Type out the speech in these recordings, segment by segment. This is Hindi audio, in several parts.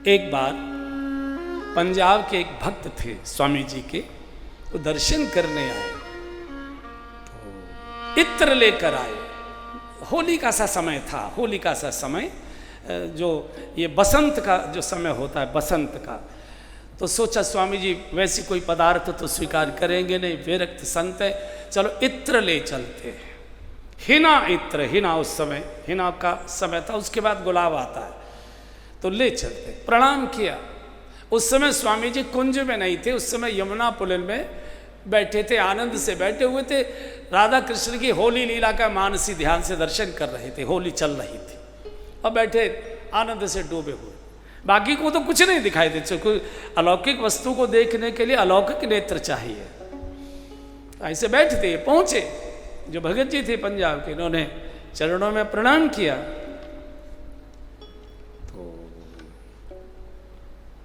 एक बार पंजाब के एक भक्त थे स्वामी जी के, वो दर्शन करने आए तो इत्र लेकर आए। होली का सा समय था, होली का सा समय, जो ये बसंत का जो समय होता है, बसंत का। तो सोचा स्वामी जी वैसी कोई पदार्थ तो स्वीकार करेंगे नहीं, विरक्त संत है, चलो इत्र ले चलते हैं। हिना इत्र, हिना उस समय, हिना का समय था, उसके बाद गुलाब आता है, तो ले चलते। प्रणाम किया। उस समय स्वामी जी कुंज में नहीं थे, उस समय यमुना पुलिन में बैठे थे, आनंद से बैठे हुए थे। राधा कृष्ण की होली लीला का मानसी ध्यान से दर्शन कर रहे थे, होली चल रही थी और बैठे आनंद से डूबे हुए। बाकी को तो कुछ नहीं दिखाई देते, कोई अलौकिक वस्तु को देखने के लिए अलौकिक नेत्र चाहिए। ऐसे बैठते पहुंचे जो भगत जी थे पंजाब के, इन्होंने चरणों में प्रणाम किया। तो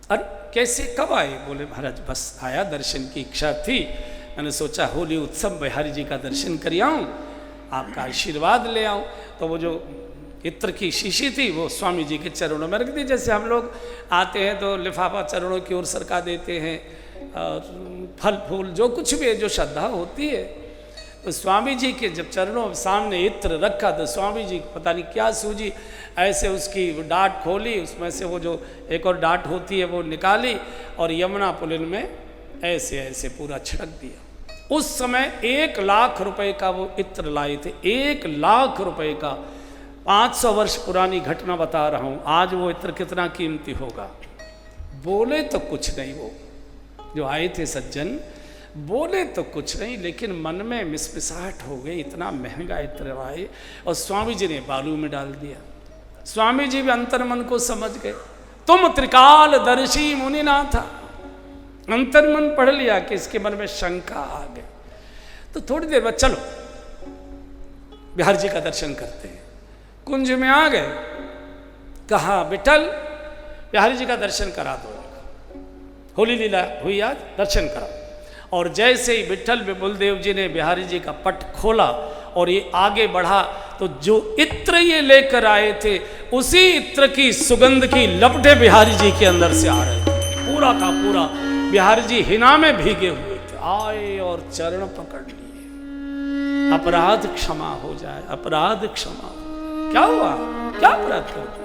अरे कैसे कब आए? बोले महाराज बस आया, दर्शन की इच्छा थी, मैंने सोचा होली उत्सव बिहारी जी का दर्शन कर आऊं, आपका आशीर्वाद ले आऊं। तो वो जो इत्र की शीशी थी वो स्वामी जी के चरणों में रख दी। जैसे हम लोग आते हैं तो लिफाफा चरणों की ओर सरका देते हैं, और फल फूल जो कुछ भी है, जो श्रद्धा होती है। तो स्वामी जी के जब चरणों सामने इत्र रखा तो स्वामी जी पता नहीं क्या सूझी, ऐसे उसकी डाट खोली, उसमें से वो जो एक और डाट होती है वो निकाली और यमुना पुलिन में ऐसे ऐसे पूरा छिड़क दिया। उस समय 1 लाख रुपए का वो इत्र लाए थे, 1 लाख रुपए का। 500 वर्ष पुरानी घटना बता रहा हूँ। आज वो इत्र कितना कीमती होगा। बोले तो कुछ नहीं, वो जो आए थे सज्जन बोले तो कुछ नहीं, लेकिन मन में मिसमिसाहट हो गई, इतना महंगा इत्र आए और स्वामी जी ने बालू में डाल दिया। स्वामी जी भी अंतर मन को समझ गए, तुम त्रिकाल दर्शी मुनि ना था। अंतर मन पढ़ लिया कि इसके मन में शंका आ गई। तो थोड़ी देर बाद चलो बिहार जी का दर्शन करते हैं। कुंज में आ गए, कहा विठल बिहारी जी का दर्शन करा दो, होली लीला हुई आज, दर्शन करा। और जैसे ही विठल विपुलदेव जी ने बिहारी जी का पट खोला और ये आगे बढ़ा, तो जो इत्र ये लेकर आए थे उसी इत्र की सुगंध की लपटें बिहारी जी के अंदर से आ रहे थे। पूरा का पूरा बिहारी जी हिना में भीगे हुए थे। आए और चरण पकड़ लिए, अपराध क्षमा हो जाए, अपराध क्षमा। क्या हुआ? क्या अपराध कर दिया?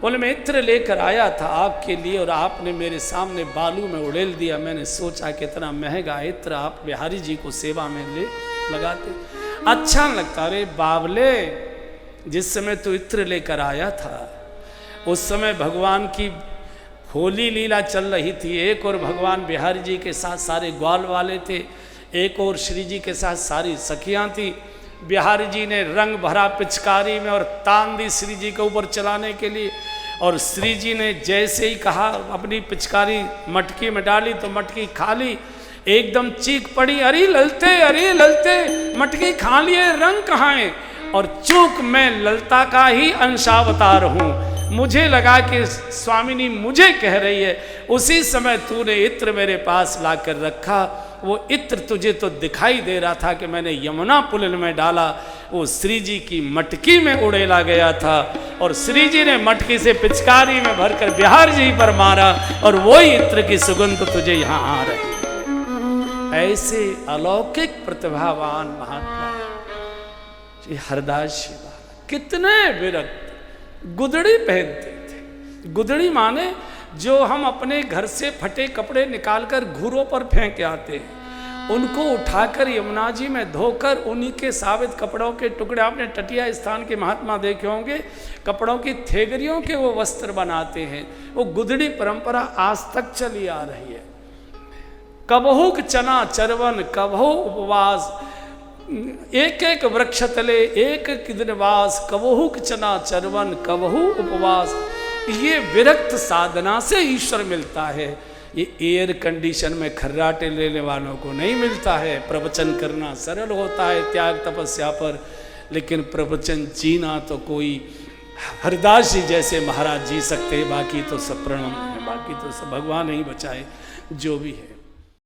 बोले मैं इत्र लेकर आया था आपके लिए और आपने मेरे सामने बालू में उड़ेल दिया। मैंने सोचा कितना महंगा इत्र आप बिहारी जी को सेवा में ले लगाते, अच्छा नहीं लगता। अरे बावले, जिस समय तू इत्र लेकर आया था उस समय भगवान की होली लीला चल रही थी। एक और भगवान बिहारी जी के साथ सारे ग्वाल वाले थे, एक और श्री जी के साथ सारी सखियाँ थी। बिहारी जी ने रंग भरा पिचकारी में और तान दी श्री जी के ऊपर चलाने के लिए, और श्री जी ने जैसे ही कहा अपनी पिचकारी मटकी में डाली तो मटकी खाली। एकदम चीख पड़ी, अरे ललते मटकी खा लिए, रंग कहाँ है? और चूक मैं ललता का ही अंशावतार हूँ। मुझे लगा कि स्वामिनी मुझे कह रही है। उसी समय तूने इत्र मेरे पास ला कर रखा। वो इत्र तुझे तो दिखाई दे रहा था कि मैंने यमुना पुलिन में डाला, वो श्री जी की मटकी में उड़ेला गया था और श्री जी ने मटकी से पिचकारी में भरकर बिहार जी पर मारा और वही इत्र की सुगंध तुझे यहाँ आ रही है। ऐसे अलौकिक प्रतिभावान महात्मा श्री हरदास जी कितने विरक्त गुदड़ी पहनते थे। गुदड़ी माने जो हम अपने घर से फटे कपड़े निकालकर घूरों पर फेंक आते हैं, उनको उठाकर यमुना जी में धोकर उन्हीं के साबित कपड़ों के टुकड़े, आपने टटिया स्थान के महात्मा देखे होंगे, कपड़ों की थेगरियों के वो वस्त्र बनाते हैं। वो गुदड़ी परंपरा आज तक चली आ रही है। कबहुक चना चरवन कबहु उपवास, एक एक वृक्ष तले एक किदनवास, कबहुक चना चरवन कबहु उपवास। ये विरक्त साधना से ईश्वर मिलता है। ये एयर कंडीशन में खर्राटे लेने वालों को नहीं मिलता है। प्रवचन करना सरल होता है त्याग तपस्या पर, लेकिन प्रवचन जीना तो कोई हरदास जी जैसे महाराज जी सकते हैं। बाकी तो सब प्रणम है, बाकी तो सब भगवान ही बचाए जो भी है।